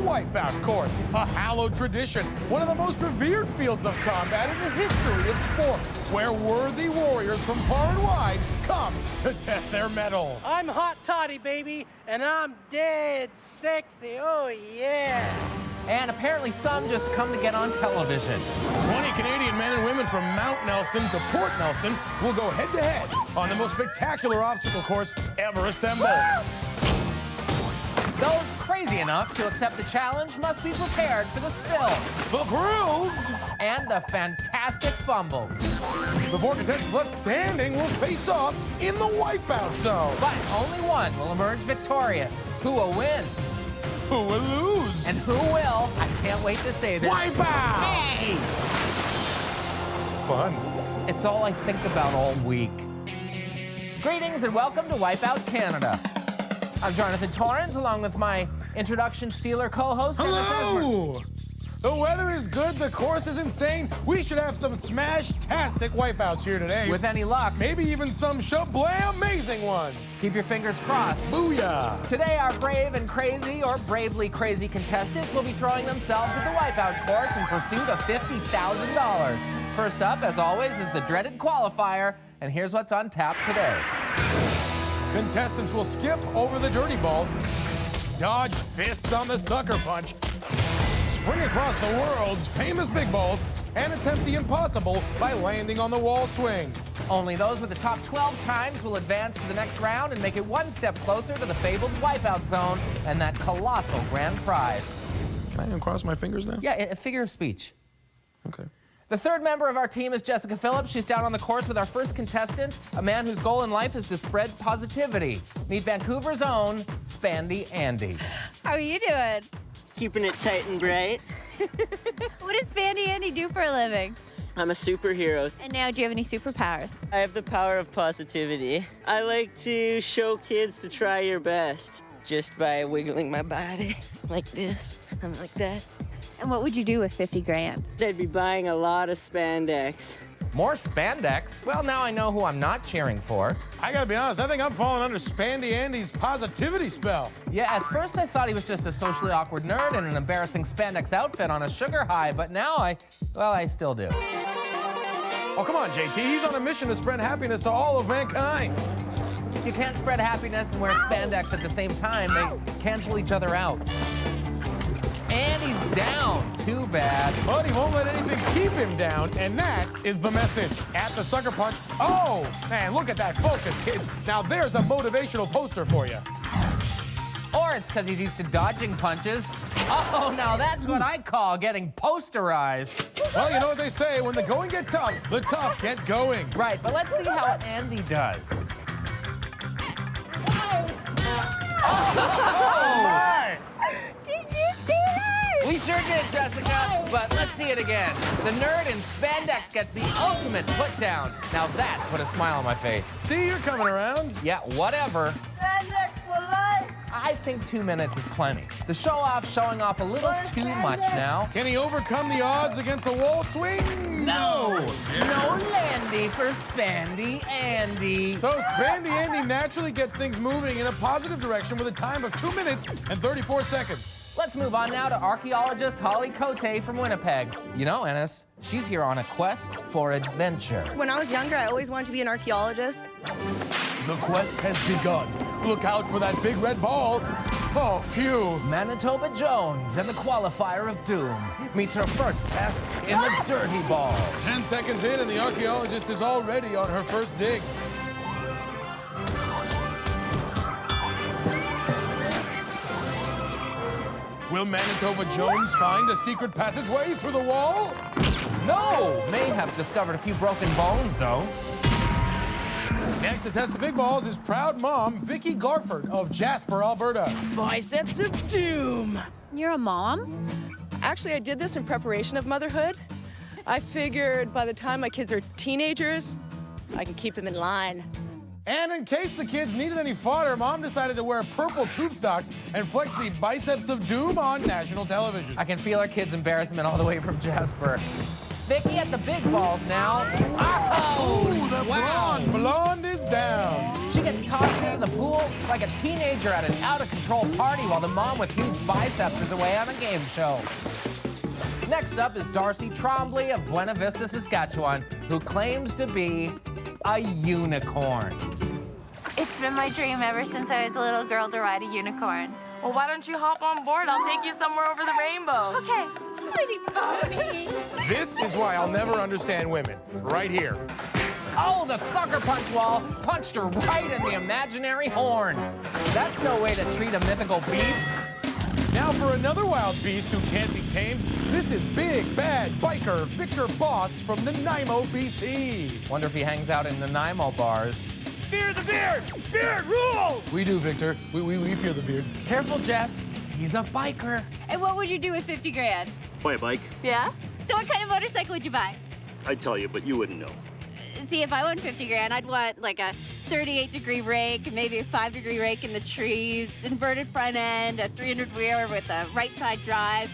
Wipeout course, a hallowed tradition, one of the most revered fields of combat in the history of sport, where worthy warriors from far and wide come to test their mettle. I'm hot toddy, baby, and I'm dead sexy. Oh, yeah. And apparently some just come to get on television. 20 Canadian men and women from Mount Nelson to Port Nelson will go head-to-head on the most spectacular obstacle course ever assembled. Those crazy enough to accept the challenge must be prepared for the spills. The thrills! And the fantastic fumbles. The 4 contestants left standing will face off in the Wipeout Zone. But only one will emerge victorious. Who will win? Who will lose? And who will? I can't wait to say this. Wipeout! Hey! It's fun. It's all I think about all week. Greetings and welcome to Wipeout Canada. I'm Jonathan Torrens, along with my introduction stealer co-host, Dennis Esmer. Hello! The weather is good, the course is insane. We should have some smash-tastic wipeouts here today. With any luck, maybe even some shablam-amazing ones. Keep your fingers crossed. Booyah! Today, our brave and crazy, or bravely crazy contestants will be throwing themselves at the Wipeout course in pursuit of $50,000. First up, as always, is the dreaded qualifier, and here's what's on tap today. Contestants will skip over the dirty balls, dodge fists on the sucker punch, spring across the world's famous big balls, and attempt the impossible by landing on the wall swing. Only those with the top 12 times will advance to the next round and make it one step closer to the fabled Wipeout Zone and that colossal grand prize. Can I uncross my fingers now? Yeah, a figure of speech. Okay. The third member of our team is Jessica Phillips. She's down on the course with our first contestant, a man whose goal in life is to spread positivity. Meet Vancouver's own Spandy Andy. How are you doing? Keeping it tight and bright. What does Spandy Andy do for a living? I'm a superhero. And now, do you have any superpowers? I have the power of positivity. I like to show kids to try your best just by wiggling my body like this and like that. And what would you do with 50 grand? I'd be buying a lot of spandex. More spandex? Well, now I know who I'm not cheering for. I gotta be honest, I think I'm falling under Spandy Andy's positivity spell. Yeah, at first I thought he was just a socially awkward nerd in an embarrassing spandex outfit on a sugar high, but now I still do. Oh, come on, JT. He's on a mission to spread happiness to all of mankind. You can't spread happiness and wear spandex at the same time. They cancel each other out. And he's down. Too bad. But he won't let anything keep him down, and that is the message. At the sucker punch. Oh, man, look at that focus, kids. Now there's a motivational poster for you. Or it's because he's used to dodging punches. Oh, now that's what I call getting posterized. Well, you know what they say, when the going get tough, the tough get going. Right, but let's see how Andy does. Oh, my! Did you see that? We sure did, Jessica, but let's see it again. The nerd in spandex gets the ultimate put down. Now that put a smile on my face. See, you're coming around. Yeah, whatever. Spandex for life! I think 2 minutes is plenty. The show-off showing off a little too much now. Can he overcome the odds against the wall swing? No! No Landy for Spandy Andy. So Spandy Andy naturally gets things moving in a positive direction with a time of 2 minutes and 34 seconds. Let's move on now to archaeologist Holly Cote from Winnipeg. You know, Ennis, she's here on a quest for adventure. When I was younger, I always wanted to be an archaeologist. The quest has begun. Look out for that big red ball. Oh, phew. Manitoba Jones and the Qualifier of Doom meets her first test in the dirty ball. 10 seconds in and the archaeologist is already on her first dig. Will Manitoba Jones find a secret passageway through the wall? No! May have discovered a few broken bones, though. Next to test the big balls is proud mom, Vicki Garford of Jasper, Alberta. Biceps of doom. You're a mom? Actually, I did this in preparation of motherhood. I figured by the time my kids are teenagers, I can keep them in line. And in case the kids needed any fodder, mom decided to wear purple tube stocks and flex the biceps of doom on national television. I can feel our kids' embarrassment all the way from Jasper. Vicky at the big balls now. Oh, The blonde is down. She gets tossed into the pool like a teenager at an out-of-control party while the mom with huge biceps is away on a game show. Next up is Darcy Trombley of Buena Vista, Saskatchewan, who claims to be a unicorn. It's been my dream ever since I was a little girl to ride a unicorn. Well, why don't you hop on board? I'll take you somewhere over the rainbow. Okay, sweetie pony. This is why I'll never understand women. Right here. Oh, the sucker punch wall punched her right in the imaginary horn. That's no way to treat a mythical beast. Now for another wild beast who can't be tamed. This is big, bad biker Victor Boss from Nanaimo, BC. Wonder if he hangs out in Nanaimo bars. Fear the beard! Beard rule! We do, Victor. We fear the beard. Careful, Jess. He's a biker. And what would you do with 50 grand? Buy a bike? Yeah? So what kind of motorcycle would you buy? I'd tell you, but you wouldn't know. See, if I won 50 grand, I'd want like a 38-degree rake, maybe a 5-degree rake in the trees, inverted front end, a 300-wheeler with a right-side drive,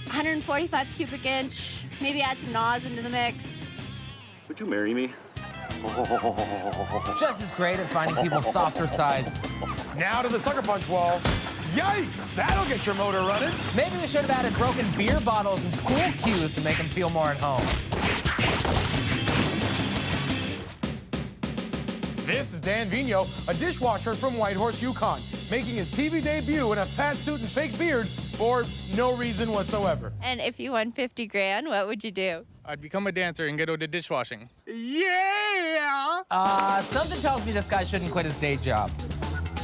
145 cubic inch, maybe add some NOS into the mix. Would you marry me? Jess is great at finding people's softer sides. Now to the sucker punch wall. Yikes! That'll get your motor running. Maybe we should have added broken beer bottles and pool cues to make him feel more at home. This is Dan Vigno, a dishwasher from Whitehorse, Yukon, making his TV debut in a fat suit and fake beard for no reason whatsoever. And if you won 50 grand, what would you do? I'd become a dancer and get into dishwashing. Something tells me this guy shouldn't quit his day job.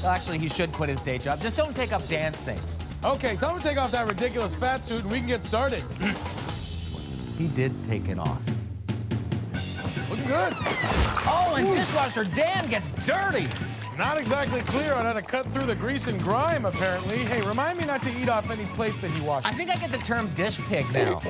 Well, actually, he should quit his day job. Just don't take up dancing. Okay, tell him to take off that ridiculous fat suit and we can get started. He did take it off. Looking good. Oh, and dishwasher Dan gets dirty. Not exactly clear on how to cut through the grease and grime, apparently. Hey, remind me not to eat off any plates that he washes. I think I get the term dish pig now.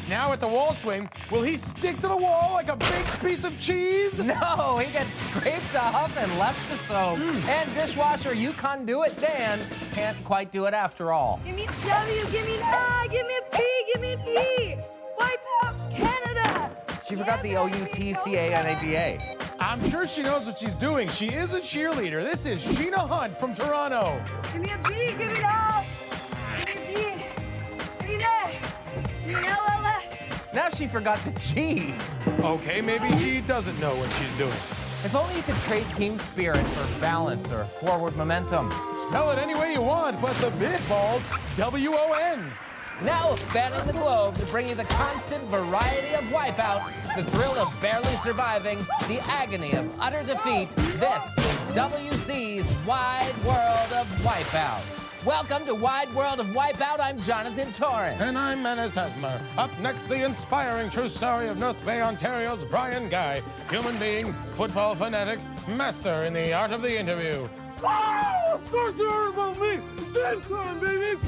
Now at the wall swing, will he stick to the wall like a baked piece of cheese? No, he gets scraped off and left to soak. And dishwasher Yukon do it Dan can't quite do it after all. Give me a W, give me an I, give me a P, give me an E. Wipeout Canada! She forgot the O-U-T-C-A-N-A-D-A. I'm sure she knows what she's doing. She is a cheerleader. This is Sheena Hunt from Toronto. Give me a B, give me an O. Give me a D, give me an A. Give me an LLS. Now she forgot the G. Okay, maybe she doesn't know what she's doing. If only you could trade team spirit for balance or forward momentum. Spell it any way you want, but the big ball's W-O-N. Now spanning the globe to bring you the constant variety of Wipeout, the thrill of barely surviving, the agony of utter defeat. This is WC's Wide World of Wipeout. Welcome to Wide World of Wipeout. I'm Jonathan Torrance. And I'm Menace Hesmer. Up next, the inspiring true story of North Bay, Ontario's Brian Guy. Human being, football fanatic, master in the art of the interview. Oh, of course you heard about me. Dance time, baby.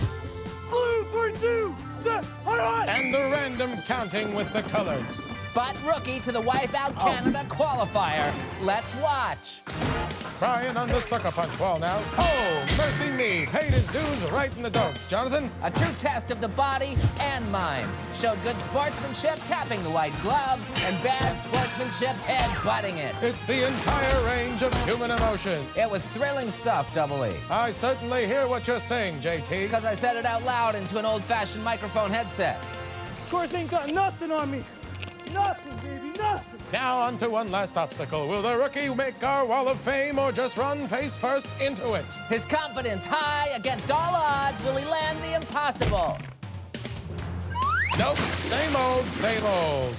Blue, 42, set, hot. And the random counting with the colors. But rookie to the Wipeout Canada Qualifier. Let's watch. Brian on the sucker punch wall now. Oh, mercy me. Paid his dues right in the don'ts. Jonathan? A true test of the body and mind. Showed good sportsmanship, tapping the white glove, and bad sportsmanship, head-butting it. It's the entire range of human emotion. It was thrilling stuff, Double E. I certainly hear what you're saying, JT. Because I said it out loud into an old-fashioned microphone headset. Of course, ain't got nothing on me. Nothing, baby, nothing. Now on to one last obstacle. Will the rookie make our wall of fame or just run face first into it? His confidence high against all odds. Will he land the impossible? Nope, same old, same old.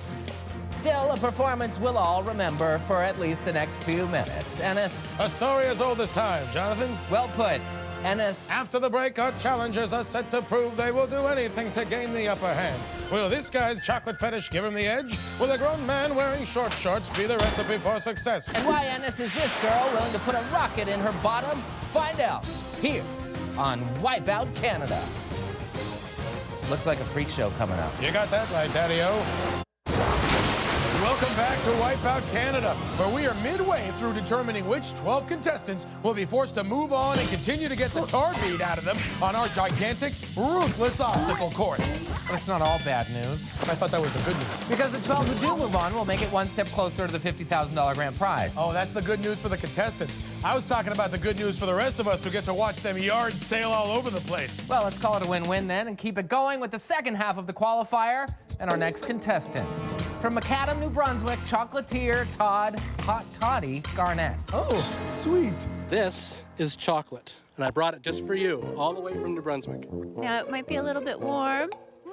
Still, a performance we'll all remember for at least the next few minutes. Ennis? A story as old as time, Jonathan. Well put. Ennis? After the break, our challengers are set to prove they will do anything to gain the upper hand. Will this guy's chocolate fetish give him the edge? Will a grown man wearing short shorts be the recipe for success? And why, Ennis, is this girl willing to put a rocket in her bottom? Find out here on Wipeout Canada. Looks like a freak show coming up. You got that right, Daddy-O. Welcome back to Wipeout Canada, where we are midway through determining which 12 contestants will be forced to move on and continue to get the tar beat out of them on our gigantic, ruthless obstacle course. But it's not all bad news. I thought that was the good news. Because the 12 who do move on will make it one step closer to the $50,000 grand prize. Oh, that's the good news for the contestants. I was talking about the good news for the rest of us who get to watch them yards sail all over the place. Well, let's call it a win-win then and keep it going with the second half of the qualifier and our next contestant. From Macadam, New Brunswick, chocolatier Todd Hot Toddy Garnett. Oh, sweet. This is chocolate, and I brought it just for you, all the way from New Brunswick. Now, it might be a little bit warm.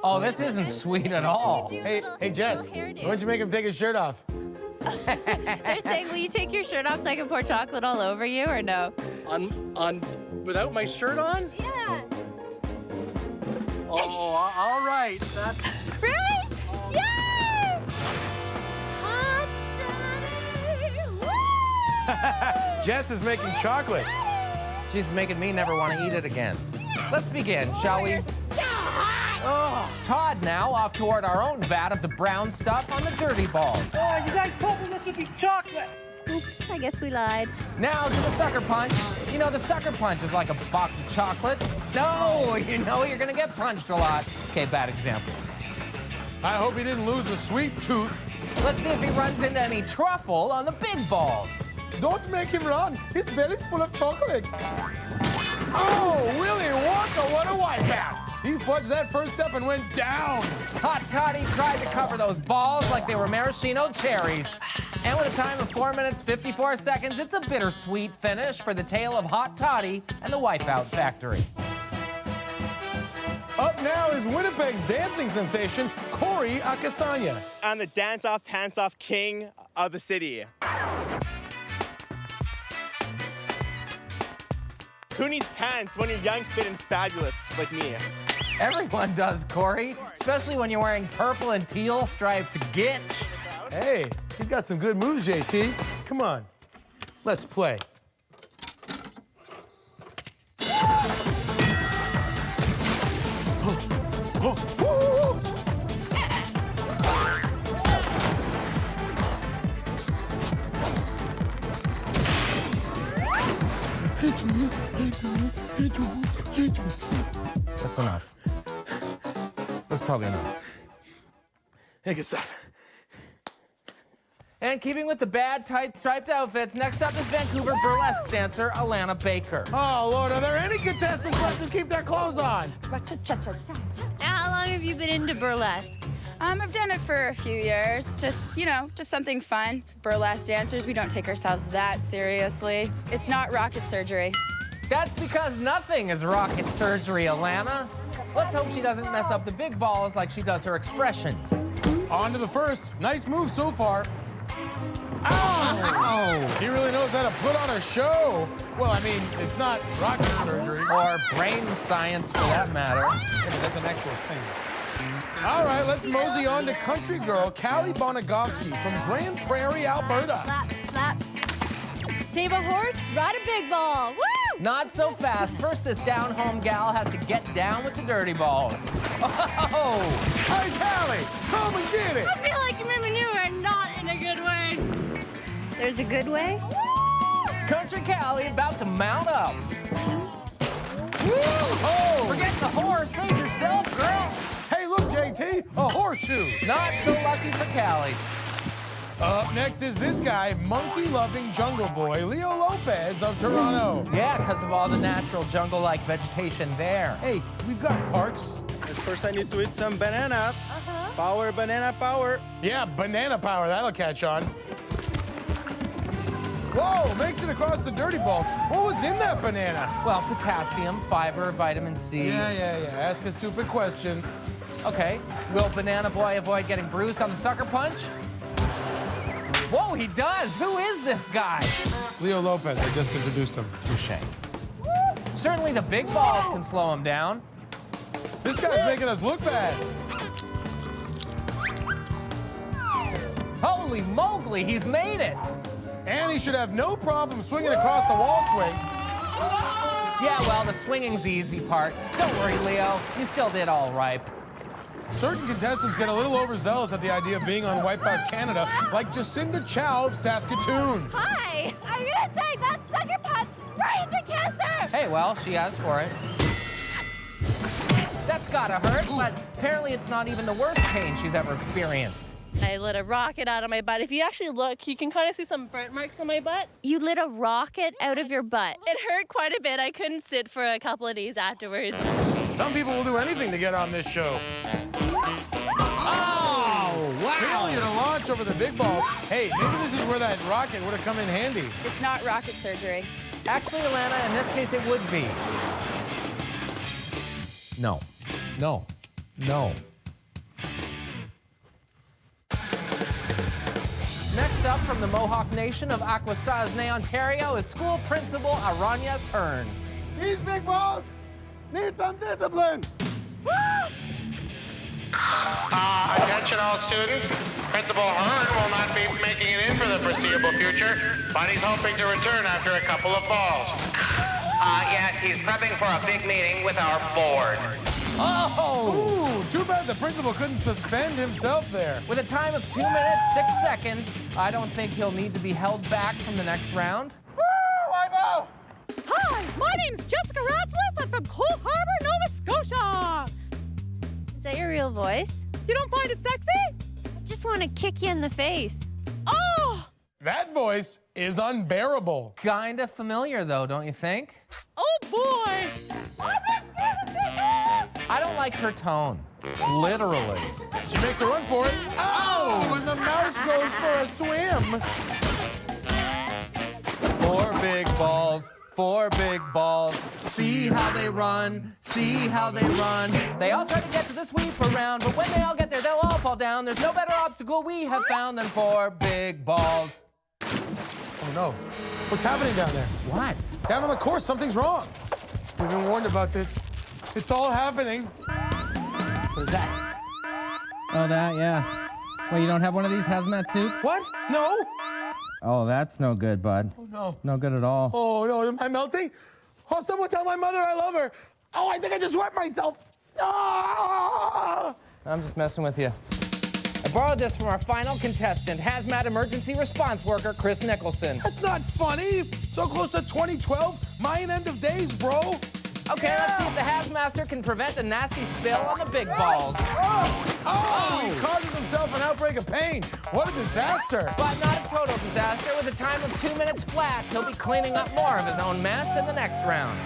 Oh, this isn't sweet at all. Hey, Jess, why don't you make him take his shirt off? They're saying, will you take your shirt off so I can pour chocolate all over you, or no? Without my shirt on? Yeah. Oh, all right. Really? Yay! Hot Toddy! Woo! Jess is making chocolate. She's making me never want to eat it again. Let's begin, shall we? Oh, Todd now off toward our own vat of the brown stuff on the dirty balls. Oh, you guys told me this would be chocolate. Oops, I guess we lied. Now to the sucker punch. You know, the sucker punch is like a box of chocolates. No, you know you're gonna get punched a lot. Okay, bad example. I hope he didn't lose a sweet tooth. Let's see if he runs into any truffle on the big balls. Don't make him run. His belly's full of chocolate. Oh, Willy Wonka, what a wipeout. He fudged that first step and went down. Hot Toddy tried to cover those balls like they were maraschino cherries. And with a time of 4 minutes, 54 seconds, it's a bittersweet finish for the tale of Hot Toddy and the Wipeout Factory. Up now is Winnipeg's dancing sensation, Cory Akasanya. I'm the dance-off, pants-off king of the city. Who needs pants when you're young, fit, and fabulous like me? Everyone does, Cory, especially when you're wearing purple and teal striped gitch. Hey, he's got some good moves, JT. Come on, let's play. That's enough. That's probably enough. Hey, good stuff. And keeping with the bad, tight, striped outfits, next up is Vancouver burlesque dancer Alana Baker. Oh, Lord, are there any contestants left who keep their clothes on? Now, how long have you been into burlesque? I've done it for a few years. Just, just something fun. Burlesque dancers, we don't take ourselves that seriously. It's not rocket surgery. That's because nothing is rocket surgery, Alana. Let's hope she doesn't mess up the big balls like she does her expressions. On to the first. Nice move so far. Ow! She really knows how to put on a show. Well, I mean, it's not rocket surgery. Or brain science, for that matter. Yeah, but that's an actual thing. All right, let's mosey on to country girl Callie Bonagovsky from Grand Prairie, Alberta. Slap, slap. Save a horse, ride a big ball. Woo! Not so fast. First, this down-home gal has to get down with the dirty balls. Oh! Hey, Callie, come and get it. I feel like you maneuver not in a good way. There's a good way? Country Callie about to mount up. Oh! Forget the horse. Save yourself, girl. Hey, look, JT, a horseshoe. Not so lucky for Callie. Up next is this guy, monkey-loving jungle boy, Leo Lopez of Toronto. Yeah, because of all the natural jungle-like vegetation there. Hey, we've got parks. First, I need to eat some banana. Power, banana power. Yeah, banana power, that'll catch on. Whoa, makes it across the dirty balls. What was in that banana? Well, potassium, fiber, vitamin C. Yeah. Ask a stupid question. Okay, will Banana Boy avoid getting bruised on the sucker punch? Whoa, he does! Who is this guy? It's Leo Lopez, I just introduced him. Touche. Certainly the big balls can slow him down. This guy's making us look bad. Holy Mowgli, he's made it! And he should have no problem swinging across the wall swing. Yeah, well, the swinging's the easy part. Don't worry, Leo. You still did all right. Certain contestants get a little overzealous at the idea of being on Wipeout Canada, like Jacinda Chow of Saskatoon. Hi! I'm gonna take that sucker punch right in the kisser! Hey, well, she asked for it. That's gotta hurt, but apparently it's not even the worst pain she's ever experienced. I lit a rocket out of my butt. If you actually look, you can kind of see some burnt marks on my butt. You lit a rocket out of your butt. It hurt quite a bit. I couldn't sit for a couple of days afterwards. Some people will do anything to get on this show. Oh, wow. Failure to launch over the big balls. Hey, maybe this is where that rocket would have come in handy. It's not rocket surgery. Actually, Alana, in this case, it would be. No. No. No. Next up from the Mohawk Nation of Akwesasne, Ontario, is school principal Aranyas Hearn. These big balls need some discipline. Attention all students. Principal Hearn will not be making it in for the foreseeable future, but he's hoping to return after a couple of balls. Yes, he's prepping for a big meeting with our board. Oh! Ooh, too bad the principal couldn't suspend himself there. With a time of 2 minutes, 6 seconds, I don't think he'll need to be held back from the next round. Hi, my name's Jessica Ratcliffe. I'm from Cold Harbor, Nova Scotia. Is that your real voice? You don't find it sexy? I just want to kick you in the face. Oh! That voice is unbearable. Kinda familiar, though, don't you think? Oh, boy! I don't like her tone. Literally. She makes a run for it. Oh! And the mouse goes for a swim. 4 big balls. 4 big balls. See how they run. See how they run. They all try to get to the sweep around, but when they all get there, they'll all fall down. There's no better obstacle we have found than 4 big balls. Oh, no. What's happening down there? What? Down on the course, something's wrong. We've been warned about this. It's all happening. What is that? Oh, that, yeah. Well, you don't have one of these hazmat suits? What? No. Oh, that's no good, bud. Oh, no. No good at all. Oh, no. Am I melting? Oh, someone tell my mother I love her. Oh, I think I just wet myself. Ah! I'm just messing with you. I borrowed this from our final contestant, hazmat emergency response worker, Chris Nicholson. That's not funny. So close to 2012. Mine end of days, bro. Okay, let's see if the Hazmaster can prevent a nasty spill on the big balls. Oh, he causes himself an outbreak of pain. What a disaster. But not a total disaster. With a time of 2 minutes flat, he'll be cleaning up more of his own mess in the next round.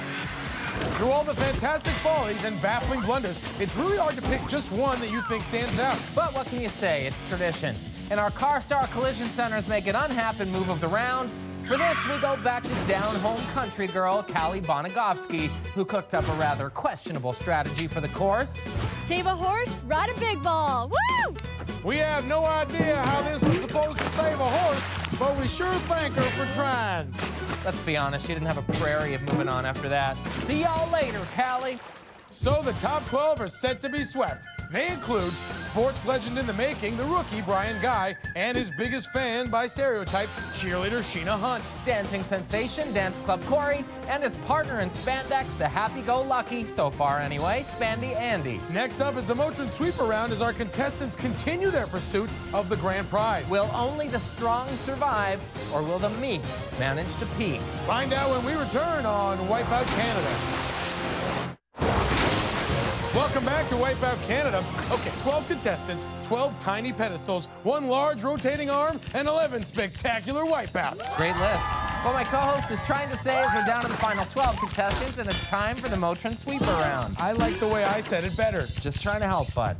Through all the fantastic follies and baffling blunders, it's really hard to pick just one that you think stands out. But what can you say? It's tradition. And our Car Star Collision Centers make it unhappen move of the round. For this, we go back to down-home country girl Callie Bonagovsky, who cooked up a rather questionable strategy for the course. Save a horse, ride a big ball. Woo! We have no idea how this was supposed to save a horse, but we sure thank her for trying. Let's be honest, she didn't have a prairie of moving on after that. See y'all later, Callie. So the top 12 are set to be swept. They include sports legend in the making, the rookie Brian Guy, and his biggest fan by stereotype, cheerleader Sheena Hunt. Dancing sensation, Dance Club Cory, and his partner in spandex, the happy-go-lucky, so far anyway, Spandy Andy. Next up is the Motrin sweep around as our contestants continue their pursuit of the grand prize. Will only the strong survive, or will the meek manage to peak? Find out when we return on Wipeout Canada. Welcome back to Wipeout Canada. Okay, 12 contestants, 12 tiny pedestals, 1 large rotating arm, and 11 spectacular wipeouts. Great list. What my co-host is trying to say is we're down to the final 12 contestants, and it's time for the Motrin sweep around. I like the way I said it better. Just trying to help, bud.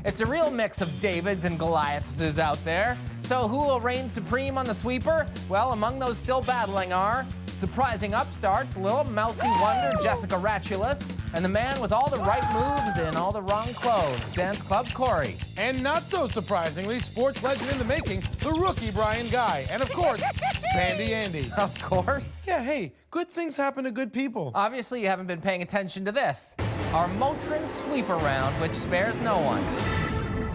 It's a real mix of Davids and Goliaths out there. So who will reign supreme on the sweeper? Well, among those still battling are surprising upstarts, little mousy wonder Jessica Ratulus, and the man with all the right moves in all the wrong clothes, Dance Club Cory. And not so surprisingly, sports legend in the making, the rookie Brian Guy. And of course, Spandy Andy. Of course. Yeah, hey, good things happen to good people. Obviously, you haven't been paying attention to this. Our Motrin sweep around, which spares no one.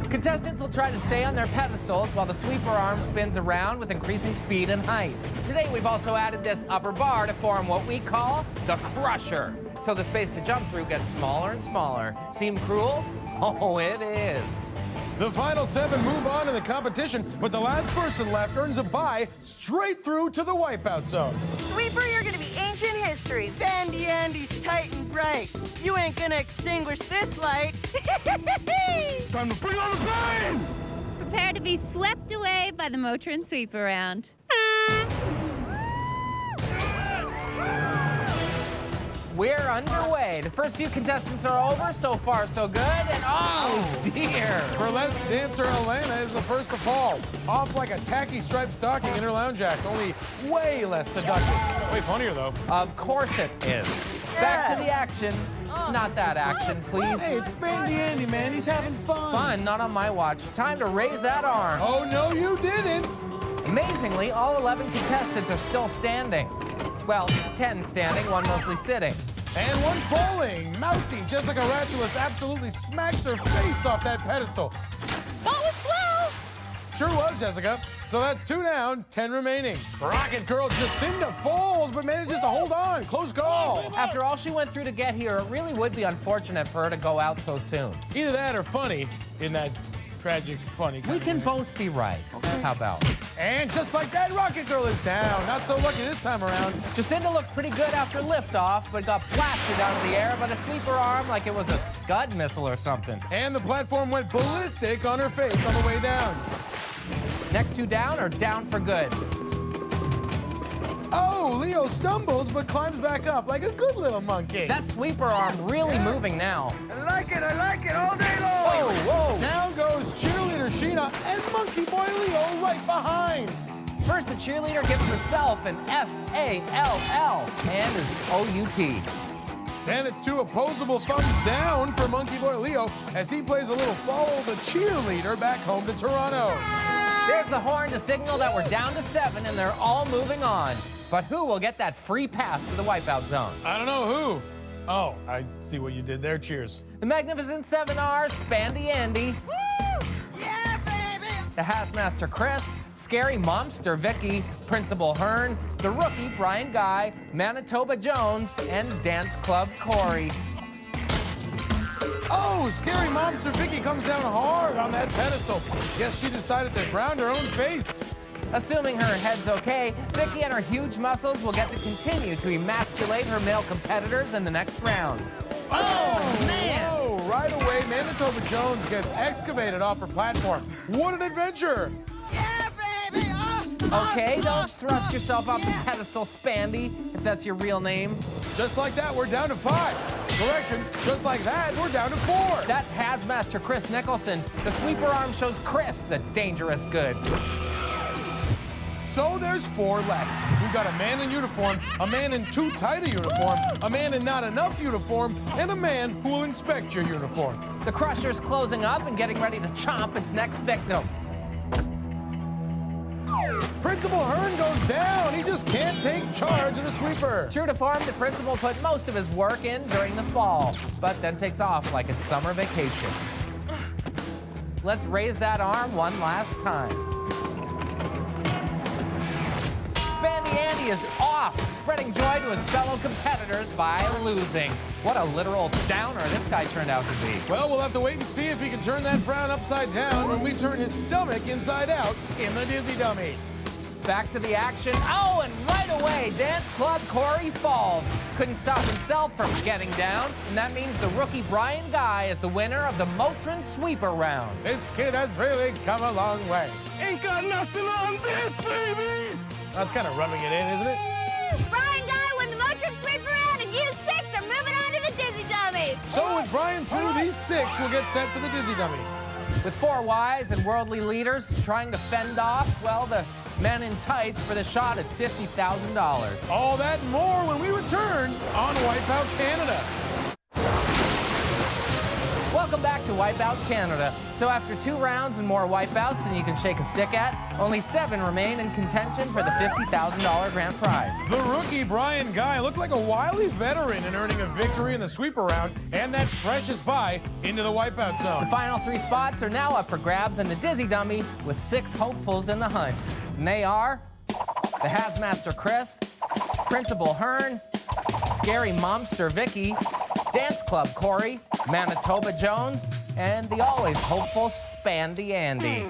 Contestants will try to stay on their pedestals while the sweeper arm spins around with increasing speed and height. Today, we've also added this upper bar to form what we call the crusher. So the space to jump through gets smaller and smaller. Seem cruel? Oh, it is. The final 7 move on in the competition, but the last person left earns a bye straight through to the Wipeout Zone. Sweeper, you're gonna be ancient history. victory. Spandy Andy's tight and bright. You ain't gonna extinguish this light. Time to bring on the pain! Prepare to be swept away by the Motrin sweep around. We're underway. The first few contestants are over. So far, so good. And oh dear! Burlesque dancer Elena is the first to fall. Off like a tacky striped stocking in her lounge act, only way less seductive. Way funnier, though. Of course it is. Back to the action. Not that action, please. Hey, it's Spandy Andy, man. He's having fun. Fun, not on my watch. Time to raise that arm. Oh, no, you didn't. Amazingly, all 11 contestants are still standing. Well, 10 standing, one mostly sitting. And one falling. Mousy Jessica Ratulus absolutely smacks her face off that pedestal. That was slow. Sure was, Jessica. So that's 2 down, 10 remaining. Rocket Girl Jacinda falls, but manages to hold on. Close call. After all she went through to get here, it really would be unfortunate for her to go out so soon. Either that or funny in that tragic, funny kind We of can way. both be right. Okay. How about? And just like that, Rocket Girl is down. Not so lucky this time around. Jacinda looked pretty good after liftoff, but got blasted out of the air by the sweeper arm like it was a Scud missile or something. And the platform went ballistic on her face on the way down. Next 2 down are down for good. Oh, Leo stumbles but climbs back up like a good little monkey. That sweeper arm really moving now. I like it all day long! Whoa, whoa! Down goes cheerleader Sheena and monkey boy Leo right behind. First, the cheerleader gives herself an F-A-L-L and is O-U-T. Then it's 2 opposable thumbs down for monkey boy Leo as he plays a little follow the cheerleader back home to Toronto. There's the horn to signal that we're down to 7 and they're all moving on. But who will get that free pass to the Wipeout Zone? I don't know who. Oh, I see what you did there. Cheers. The Magnificent 7 are Spandy Andy. Woo! Yeah, baby! The Hazmaster Chris, Scary Momster Vicky, Principal Hearn, the Rookie Brian Guy, Manitoba Jones, and Dance Club Cory. Oh, Scary Momster Vicky comes down hard on that pedestal. Guess she decided to ground her own face. Assuming her head's okay, Vicky and her huge muscles will get to continue to emasculate her male competitors in the next round. Oh, man! Oh, right away, Manitoba Jones gets excavated off her platform. What an adventure! Yeah, baby! Okay, don't thrust yourself off the pedestal, Spandy, if that's your real name. Just like that, we're down to 5. Correction, just like that, we're down to 4. That's Hazmaster Chris Nicholson. The sweeper arm shows Chris the dangerous goods. So there's 4 left. We've got a man in uniform, a man in too tight a uniform, a man in not enough uniform, and a man who will inspect your uniform. The Crusher's closing up and getting ready to chomp its next victim. Principal Hearn goes down. He just can't take charge of the sweeper. True to form, the principal put most of his work in during the fall, but then takes off like it's summer vacation. Let's raise that arm one last time. Spandy Andy is off, spreading joy to his fellow competitors by losing. What a literal downer this guy turned out to be. Well, we'll have to wait and see if he can turn that frown upside down when we turn his stomach inside out in the dizzy dummy. Back to the action. Oh, and right away, Dance Club Cory falls. Couldn't stop himself from getting down, and that means the rookie Brian Guy is the winner of the Motrin sweeper round. This kid has really come a long way. Ain't got nothing on this, baby! That's kind of rubbing it in, isn't it? Brian Guy won the Motrin sweep around, and you 6 are moving on to the dizzy dummy. So with Brian through, these 6 will get set for the dizzy dummy. With 4 wise and worldly leaders trying to fend off, well, the men in tights for the shot at $50,000. All that and more when we return on Wipeout Canada. Welcome back to Wipeout Canada. So after 2 rounds and more wipeouts than you can shake a stick at, only 7 remain in contention for the $50,000 grand prize. The rookie Brian Guy looked like a wily veteran in earning a victory in the sweeper round and that precious bye into the Wipeout Zone. The final 3 spots are now up for grabs in the dizzy dummy with 6 hopefuls in the hunt. And they are the Hazmaster Chris, Principal Hearn, Scary Momster Vicky, Dance Club Cory, Manitoba Jones, and the always hopeful Spandy Andy.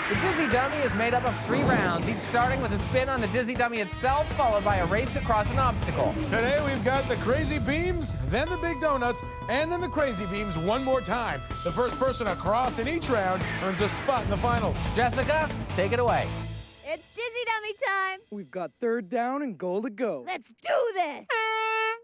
The Dizzy Dummy is made up of 3 rounds, each starting with a spin on the Dizzy Dummy itself, followed by a race across an obstacle. Today we've got the crazy beams, then the big donuts, and then the crazy beams one more time. The first person across in each round earns a spot in the finals. Jessica, take it away. It's Dizzy Dummy time. We've got third down and goal to go. Let's do this.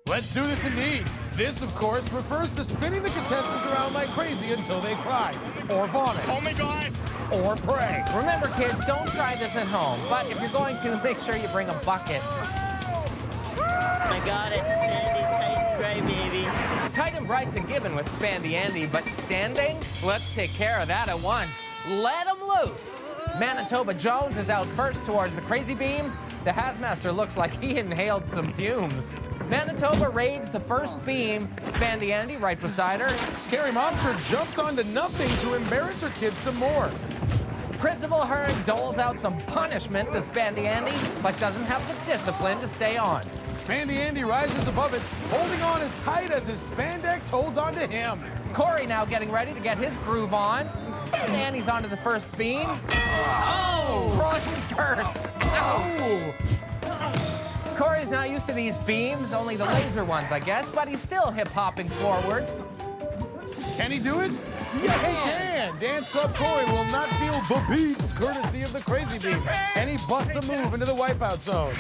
Let's do this indeed. This, of course, refers to spinning the contestants around like crazy until they cry, or vomit. Oh my God! Or pray. Remember, kids, don't try this at home, but if you're going to, make sure you bring a bucket. I got it. Standing tight and dry, baby. Tight and bright's a given with Spandy Andy, but standing? Let's take care of that at once. Let 'em loose. Manitoba Jones is out first towards the crazy beams. The Hazmaster looks like he inhaled some fumes. Manitoba raids the first beam. Spandy Andy right beside her. Scary Momster jumps onto nothing to embarrass her kids some more. Principal Hearn doles out some punishment to Spandy Andy, but doesn't have the discipline to stay on. Spandy Andy rises above it, holding on as tight as his spandex holds onto him. Cory now getting ready to get his groove on. Andy's onto the first beam. Oh! Run first. Oh! Cory's not used to these beams, only the laser ones, I guess, but he's still hip-hopping forward. Can he do it? Yes, he can. Dance Club Cory will not feel the beats courtesy of the crazy beams, and he busts a move into the Wipeout Zone.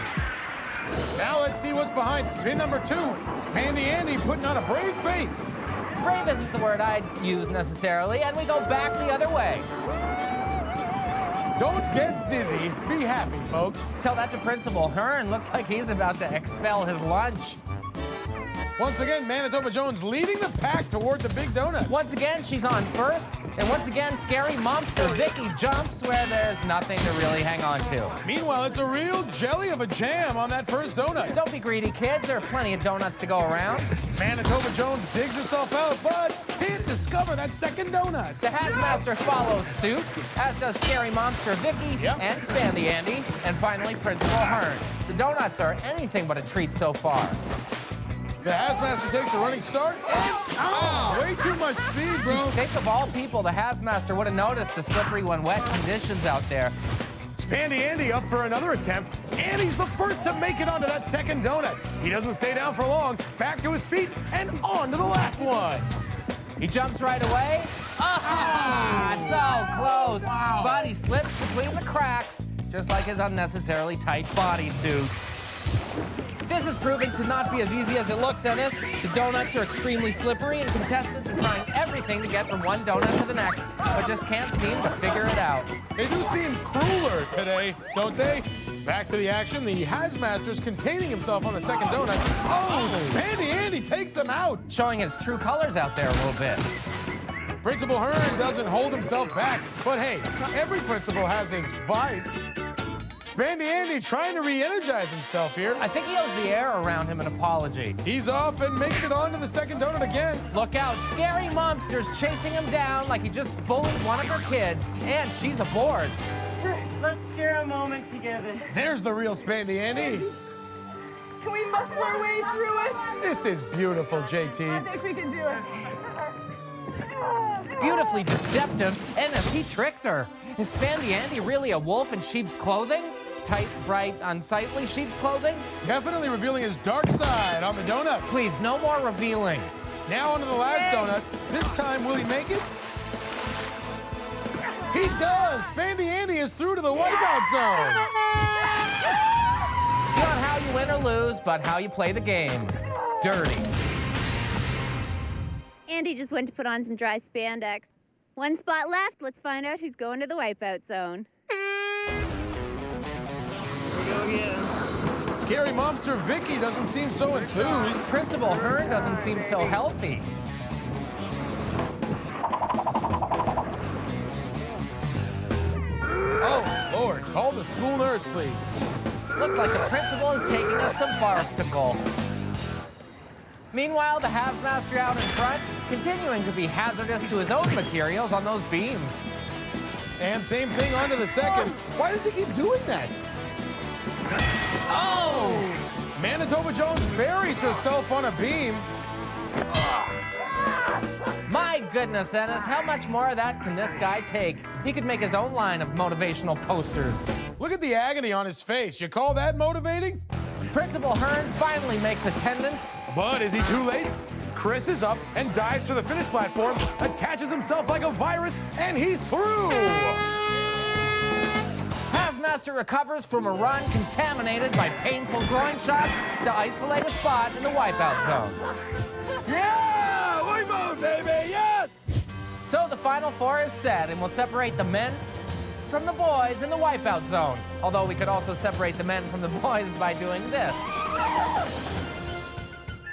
Now let's see what's behind spin number 2. Spandy Andy putting on a brave face. Brave isn't the word I'd use necessarily, and we go back the other way. Don't get dizzy. Be happy, folks. Tell that to Principal Hearn. Looks like he's about to expel his lunch. Once again, Manitoba Jones leading the pack toward the big donut. Once again, she's on first. And once again, Scary Momster Vicky jumps where there's nothing to really hang on to. Meanwhile, it's a real jelly of a jam on that first donut. Don't be greedy, kids. There are plenty of donuts to go around. Manitoba Jones digs herself out, but can't discover that second donut. The Hazmaster follows suit, as does Scary Momster Vicky and Spandy Andy, and finally Principal Hearn. The donuts are anything but a treat so far. The Hazmaster takes a running start, and way too much speed, bro. Think of all people, the Hazmaster would have noticed the slippery when wet conditions out there. Spandy Andy up for another attempt, and he's the first to make it onto that second donut. He doesn't stay down for long, back to his feet, and on to the last one. He jumps right away. So close. Wow. But he slips between the cracks, just like his unnecessarily tight bodysuit. This is proving to not be as easy as it looks, Ennis. The donuts are extremely slippery, and contestants are trying everything to get from one donut to the next, but just can't seem to figure it out. They do seem crueler today, don't they? Back to the action. The Hazmaster's containing himself on the second donut. Oh, Spandy Andy takes him out. Showing his true colors out there a little bit. Principal Hearn doesn't hold himself back, but hey, every principal has his vice. Spandy Andy trying to re-energize himself here. I think he owes the air around him an apology. He's off and makes it onto the second donut again. Look out, Scary Momster's chasing him down like he just bullied one of her kids, and she's aboard. Let's share a moment together. There's the real Spandy Andy. Can we muscle our way through it? This is beautiful, JT. I think we can do it. Beautifully deceptive, and as he tricked her. Is Spandy Andy really a wolf in sheep's clothing? Tight, bright, unsightly sheep's clothing? Definitely revealing his dark side on the donuts. Please, no more revealing. Now onto the last donut. This time, will he make it? He does! Spandy Andy is through to the Wipeout Zone. It's not how you win or lose, but how you play the game. Dirty. Andy just went to put on some dry spandex. One spot left. Let's find out who's going to the Wipeout Zone. Here we go again. Scary Momster Vicky doesn't seem so enthused. Principal Hearn doesn't seem so healthy. Oh, Lord, call the school nurse, please. Looks like the principal is taking us some barfticle. Meanwhile, the Hazmaster out in front, continuing to be hazardous to his own materials on those beams. And same thing onto the second. Why does he keep doing that? Oh! Manitoba Jones buries herself on a beam. My goodness, Ennis, how much more of that can this guy take? He could make his own line of motivational posters. Look at the agony on his face. You call that motivating? Principal Hearn finally makes attendance. But is he too late? Chris is up and dives to the finish platform, attaches himself like a virus, and he's through! Hazmaster recovers from a run contaminated by painful groin shots to isolate a spot in the Wipeout Zone. Yeah! Wipeout, baby! Yes! So the Final Four is set, and we'll separate the men from the boys in the Wipeout Zone. Although we could also separate the men from the boys by doing this.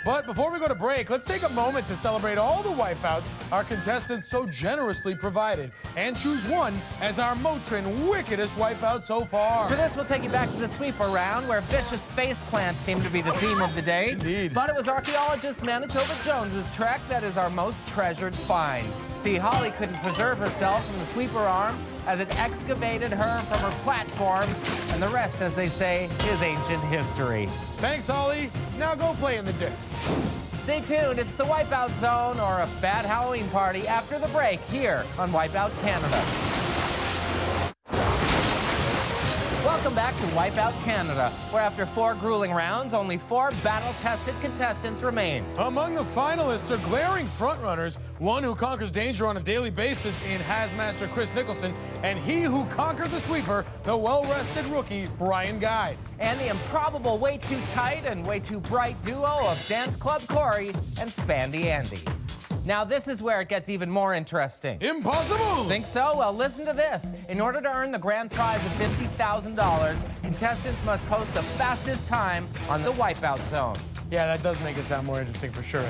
But before we go to break, let's take a moment to celebrate all the wipeouts our contestants so generously provided and choose one as our Motrin wickedest wipeout so far. For this, we'll take you back to the sweeper round, where vicious faceplants seem to be the theme of the day. Indeed. But it was archaeologist Manitoba Jones's trek that is our most treasured find. See, Holly couldn't preserve herself from the sweeper arm as it excavated her from her platform, and the rest, as they say, is ancient history. Thanks, Holly. Now go play in the dirt. Stay tuned. It's the Wipeout Zone, or a bad Halloween party, after the break here on Wipeout Canada. Welcome back to Wipeout Canada, where after 4 grueling rounds, only 4 battle-tested contestants remain. Among the finalists are glaring frontrunners, one who conquers danger on a daily basis in Hazmaster Chris Nicholson, and he who conquered the sweeper, the well-rested rookie Brian Guy. And the improbable way too tight and way too bright duo of Dance Club Cory and Spandy Andy. Now this is where it gets even more interesting. Impossible! Think so? Well, listen to this. In order to earn the grand prize of $50,000, contestants must post the fastest time on the Wipeout Zone. Yeah, that does make it sound more interesting for sure.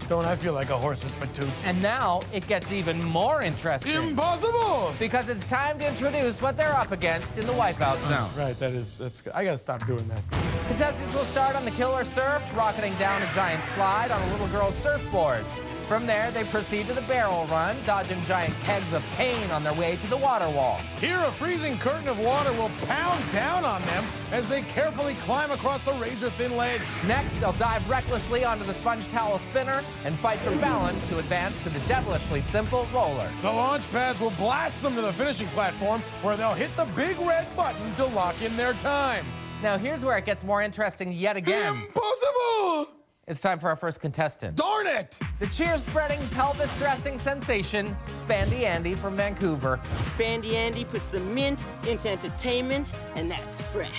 Don't I feel like a horse's patoot? And now it gets even more interesting. Impossible! Because it's time to introduce what they're up against in the Wipeout Zone. Right, that's I gotta stop doing that. Contestants will start on the killer surf, rocketing down a giant slide on a little girl's surfboard. From there, they proceed to the barrel run, dodging giant kegs of pain on their way to the water wall. Here, a freezing curtain of water will pound down on them as they carefully climb across the razor-thin ledge. Next, they'll dive recklessly onto the sponge towel spinner and fight for balance to advance to the devilishly simple roller. The launch pads will blast them to the finishing platform, where they'll hit the big red button to lock in their time. Now, here's where it gets more interesting yet again. Impossible! It's time for our first contestant. Darn it! The cheer-spreading, pelvis-thrusting sensation, Spandy Andy from Vancouver. Spandy Andy puts the mint into entertainment, and that's fresh.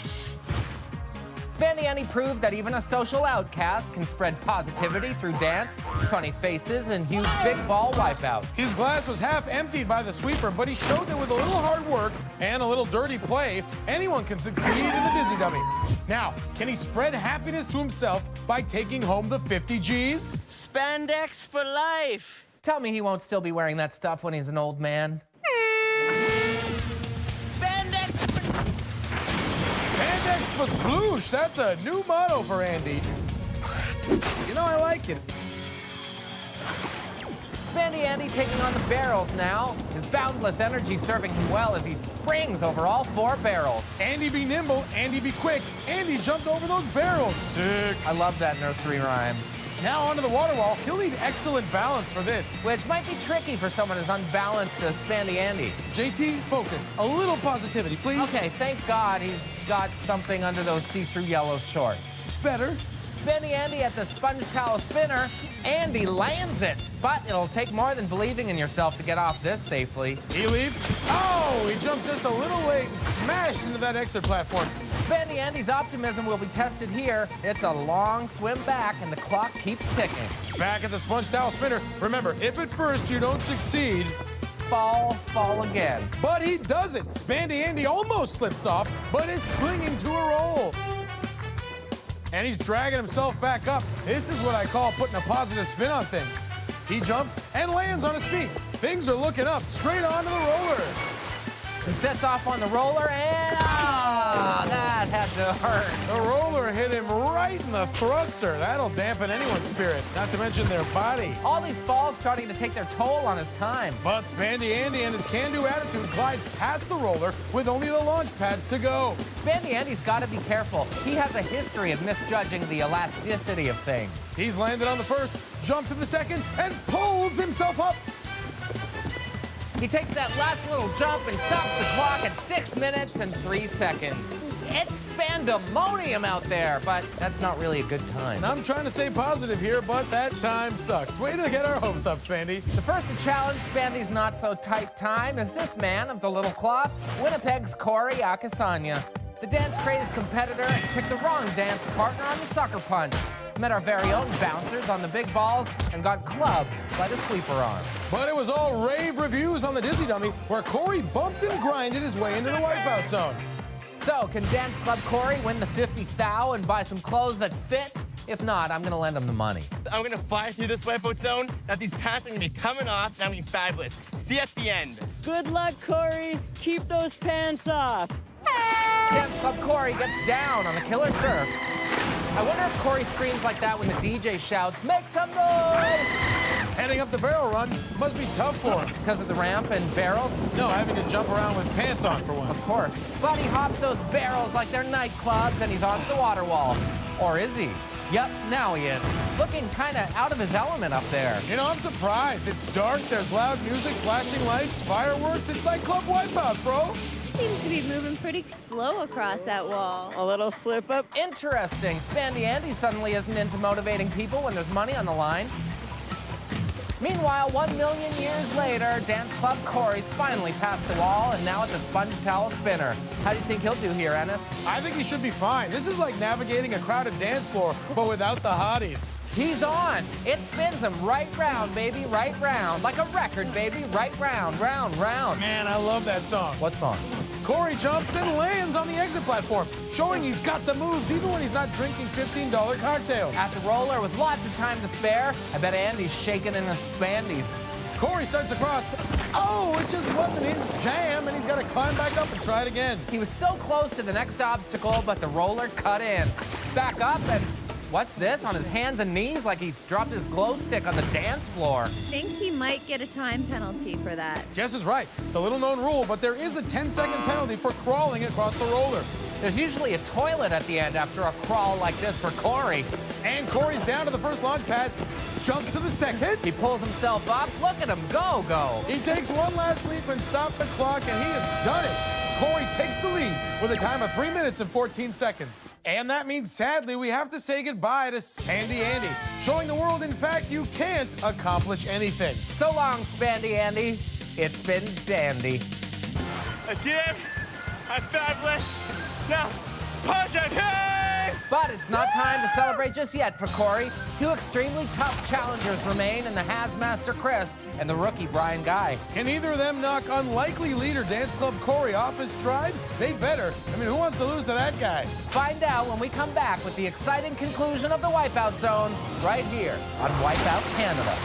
Spandy Andy proved that even a social outcast can spread positivity through dance, funny faces, and huge big ball wipeouts. His glass was half emptied by the sweeper, but he showed that with a little hard work and a little dirty play, anyone can succeed in the dizzy dummy. Now, can he spread happiness to himself by taking home the 50 G's? Spandex for life. Tell me he won't still be wearing that stuff when he's an old man. Spandex for sploosh. That's a new motto for Andy. You know, I like it. Spandy Andy taking on the barrels now. His boundless energy serving him well as he springs over all 4 barrels. Andy be nimble, Andy be quick. Andy jumped over those barrels. Sick. I love that nursery rhyme. Now onto the water wall. He'll need excellent balance for this. Which might be tricky for someone as unbalanced as Spandy Andy. JT, focus. A little positivity, please. Okay, thank God he's got something under those see-through yellow shorts. Better. Spandy Andy at the sponge towel spinner. Andy lands it. But it'll take more than believing in yourself to get off this safely. He leaps. Oh, he jumped just a little late and smashed into that exit platform. Spandy Andy's optimism will be tested here. It's a long swim back, and the clock keeps ticking. Back at the sponge towel spinner. Remember, if at first you don't succeed, fall again. But he does it. Spandy Andy almost slips off, but is clinging to a roll. And he's dragging himself back up. This is what I call putting a positive spin on things. He jumps and lands on his feet. Things are looking up, straight onto the roller. He sets off on the roller, and that had to hurt. The roller hit him right in the thruster. That'll dampen anyone's spirit, not to mention their body. All these falls starting to take their toll on his time. But Spandy Andy and his can-do attitude glides past the roller with only the launch pads to go. Spandy Andy's got to be careful. He has a history of misjudging the elasticity of things. He's landed on the first, jumped to the second, and pulls himself up. He takes that last little jump and stops the clock at 6 minutes and 3 seconds. It's spandemonium out there, but that's not really a good time. And I'm trying to stay positive here, but that time sucks. Way to get our hopes up, Spandy. The first to challenge Spandy's not-so-tight time is this man of the little cloth, Winnipeg's Cory Akasanya. The dance-crazed competitor picked the wrong dance partner on the sucker punch. Met our very own bouncers on the big balls and got clubbed by the sweeper arm. But it was all rave reviews on the Dizzy Dummy, where Cory bumped and grinded his way into the Wipeout Zone. So, can Dance Club Cory win the 50 thou and buy some clothes that fit? If not, I'm gonna lend him the money. I'm gonna fly through this Wipeout Zone, that these pants are gonna be coming off, and I'm gonna be fabulous. See you at the end. Good luck, Cory. Keep those pants off. Dance Club Cory gets down on the killer surf. I wonder if Cory screams like that when the DJ shouts, "Make some noise!" Heading up the barrel run must be tough for him. Because of the ramp and barrels? No, having to jump around with pants on for once. Of course. But he hops those barrels like they're nightclubs and he's on the water wall. Or is he? Yep, now he is. Looking kind of out of his element up there. You know, I'm surprised. It's dark, there's loud music, flashing lights, fireworks. It's like Club Wipeout, bro. Seems to be moving pretty slow across that wall. A little slip up. Interesting. Spandy Andy suddenly isn't into motivating people when there's money on the line. Meanwhile, 1 million years later, Dance Club Cory's finally past the wall and now at the sponge towel spinner. How do you think he'll do here, Ennis? I think he should be fine. This is like navigating a crowded dance floor, but without the hotties. He's on. It spins him right round, baby, right round. Like a record, baby, right round, round, round. Man, I love that song. What song? Cory jumps and lands on the exit platform, showing he's got the moves even when he's not drinking $15 cocktails. At the roller with lots of time to spare, I bet Andy's shaking in his spandies. Cory starts across. Oh, it just wasn't his jam, and he's got to climb back up and try it again. He was so close to the next obstacle, but the roller cut in. Back up and... what's this? On his hands and knees like he dropped his glow stick on the dance floor. I think he might get a time penalty for that. Jess is right. It's a little-known rule, but there is a 10-second penalty for crawling across the roller. There's usually a toilet at the end after a crawl like this for Cory. And Cory's down to the first launch pad, jumps to the second. He pulls himself up. Look at him go, go. He takes one last leap and stops the clock, and he has done it. Cory takes the lead with a time of 3 minutes and 14 seconds. And that means, sadly, we have to say goodbye to Spandy Andy, showing the world, in fact, you can't accomplish anything. So long, Spandy Andy. It's been dandy. Again, I'm fabulous. Now, punch it, hey! But it's not time to celebrate just yet for Cory. Two extremely tough challengers remain in the Hazmaster Chris and the rookie Brian Guy. Can either of them knock unlikely leader Dance Club Cory off his stride? They better. I mean, who wants to lose to that guy? Find out when we come back with the exciting conclusion of the Wipeout Zone right here on Wipeout Canada.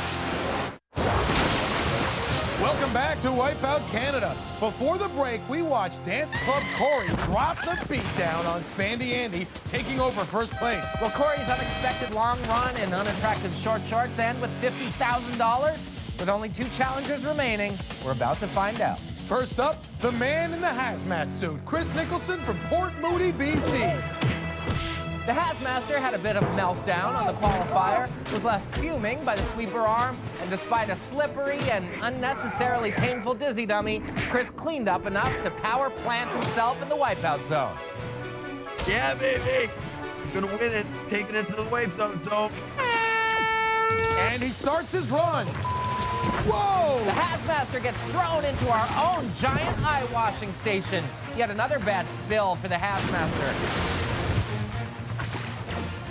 Welcome back to Wipeout Canada. Before the break, we watched Dance Club Cory drop the beat down on Spandy Andy, taking over first place. Will Cory's unexpected long run and unattractive short shorts end with $50,000? With only 2 challengers remaining, we're about to find out. First up, the man in the hazmat suit, Chris Nicholson from Port Moody, BC. The Hazmaster had a bit of a meltdown on the qualifier, was left fuming by the sweeper arm, and despite a slippery and unnecessarily painful dizzy dummy, Chris cleaned up enough to power plant himself in the Wipeout Zone. Yeah, baby. Gonna win it, taking it to the Wipeout Zone. And he starts his run. Whoa! The Hazmaster gets thrown into our own giant eye washing station. Yet another bad spill for the Hazmaster.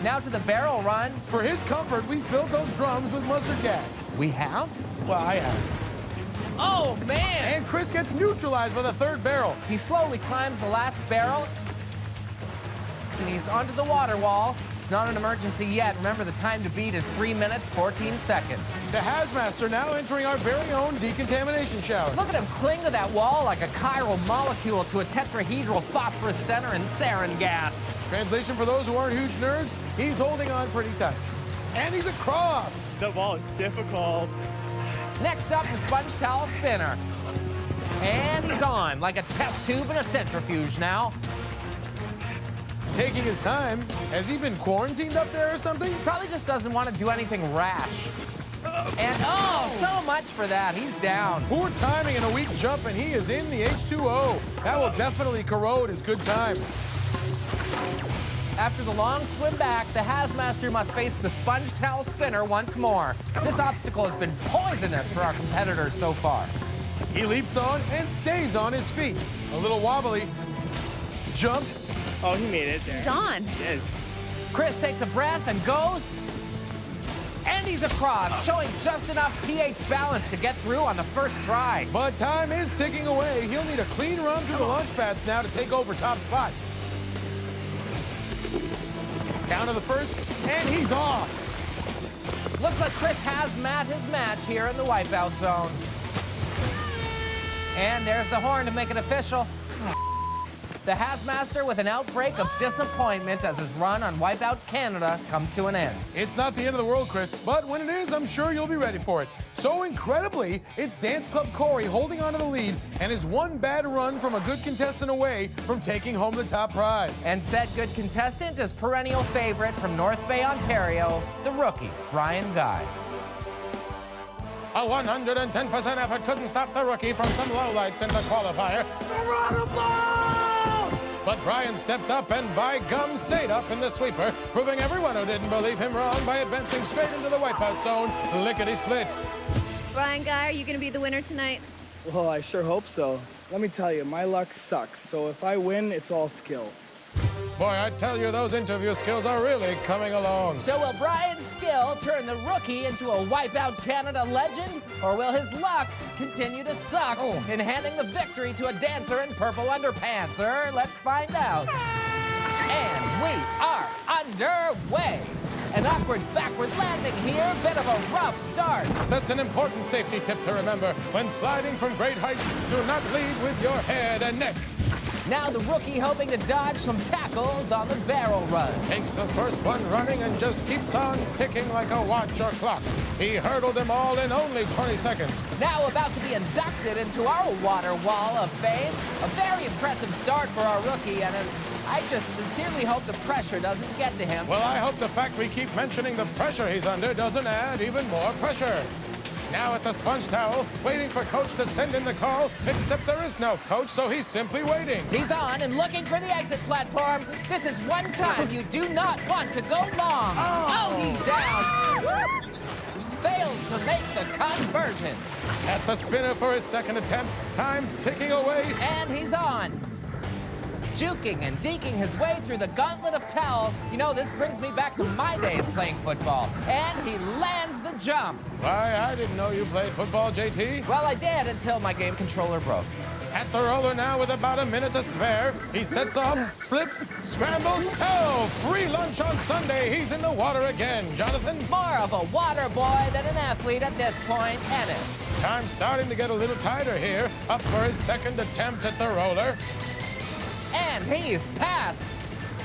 Now to the barrel run. For his comfort, we filled those drums with mustard gas. We have? Well, I have. Oh, man! And Chris gets neutralized by the third barrel. He slowly climbs the last barrel, and he's onto the water wall. It's not an emergency yet. Remember, the time to beat is 3 minutes, 14 seconds. The Hazmaster now entering our very own decontamination shower. Look at him cling to that wall like a chiral molecule to a tetrahedral phosphorus center and sarin gas. Translation for those who aren't huge nerds, he's holding on pretty tight. And he's across. The wall is difficult. Next up, the sponge towel spinner. And he's on, like a test tube in a centrifuge now. Taking his time. Has he been quarantined up there or something? Probably just doesn't want to do anything rash. And oh, so much for that. He's down. Poor timing and a weak jump, and he is in the H2O. That will definitely corrode his good time. After the long swim back, the Hazmaster must face the sponge towel spinner once more. This obstacle has been poisonous for our competitors so far. He leaps on and stays on his feet. A little wobbly. Jumps. Oh, he made it there. He's on. Yes. Chris takes a breath and goes. And he's across, showing just enough pH balance to get through on the first try. But time is ticking away. He'll need a clean run through the launch pads now to take over top spot. Down to the first, and he's off. Looks like Chris has met his match here in the Wipeout Zone. And there's the horn to make it official. The Hazmaster with an outbreak of disappointment as his run on Wipeout Canada comes to an end. It's not the end of the world, Chris, but when it is, I'm sure you'll be ready for it. So incredibly, it's Dance Club Cory holding on to the lead and is one bad run from a good contestant away from taking home the top prize. And said good contestant is perennial favorite from North Bay, Ontario, the rookie, Brian Guy. A 110% effort couldn't stop the rookie from some lowlights in the qualifier. But Brian stepped up and by gum stayed up in the sweeper, proving everyone who didn't believe him wrong by advancing straight into the Wipeout Zone, lickety-split. Brian Guy, are you going to be the winner tonight? Well, I sure hope so. Let me tell you, my luck sucks, so if I win, it's all skill. Boy, I tell you, those interview skills are really coming along. So will Brian's skill turn the rookie into a Wipeout Canada legend? Or will his luck continue to suck in handing the victory to a dancer in purple underpants? Let's find out. And we are underway. An awkward backward landing here, bit of a rough start. That's an important safety tip to remember. When sliding from great heights, do not lead with your head and neck. Now the rookie hoping to dodge some tackles on the barrel run. Takes the first one running and just keeps on ticking like a watch or clock. He hurdled them all in only 20 seconds. Now about to be inducted into our water wall of fame. A very impressive start for our rookie, and I just sincerely hope the pressure doesn't get to him. Well, I hope the fact we keep mentioning the pressure he's under doesn't add even more pressure. Now at the sponge towel, waiting for coach to send in the call, except there is no coach, so he's simply waiting. He's on and looking for the exit platform. This is one time you do not want to go long. Oh, he's down. Fails to make the conversion. At the spinner for his second attempt, time ticking away. And he's on. Juking and deking his way through the gauntlet of towels. You know, this brings me back to my days playing football. And he lands the jump. Why, I didn't know you played football, JT. Well, I did until my game controller broke. At the roller now with about a minute to spare. He sets off, slips, scrambles. Oh, free lunch on Sunday. He's in the water again. Jonathan? More of a water boy than an athlete at this point, Ennis. Time starting to get a little tighter here. Up for his second attempt at the roller. And he's passed.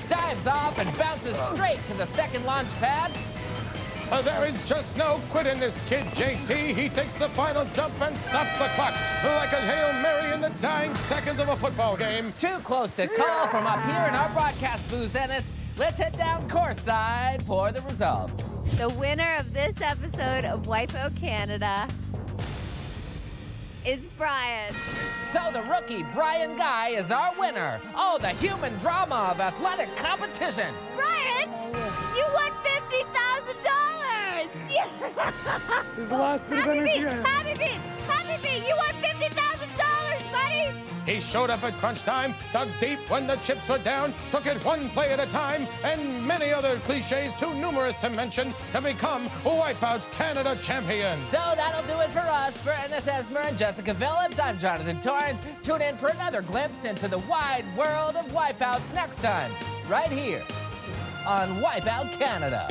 Dives off and bounces straight to the second launch pad. There is just no quit in this kid, JT. He takes the final jump and stops the clock like a Hail Mary in the dying seconds of a football game. Too close to call from up here in our broadcast booth, Ennis. Let's head down course side for the results. The winner of this episode of Wipeout Canada is Brian. So the rookie, Brian Guy, is our winner. Oh, the human drama of athletic competition. Brian, you won $50,000. This is the last bit of energy. Happy feet. You won $50,000, buddy. He showed up at crunch time, dug deep when the chips were down, took it one play at a time, and many other cliches too numerous to mention to become Wipeout Canada Champion. So that'll do it for us. For Ennis Esmer and Jessica Phillips, I'm Jonathan Torrance. Tune in for another glimpse into the wide world of wipeouts next time, right here on Wipeout Canada.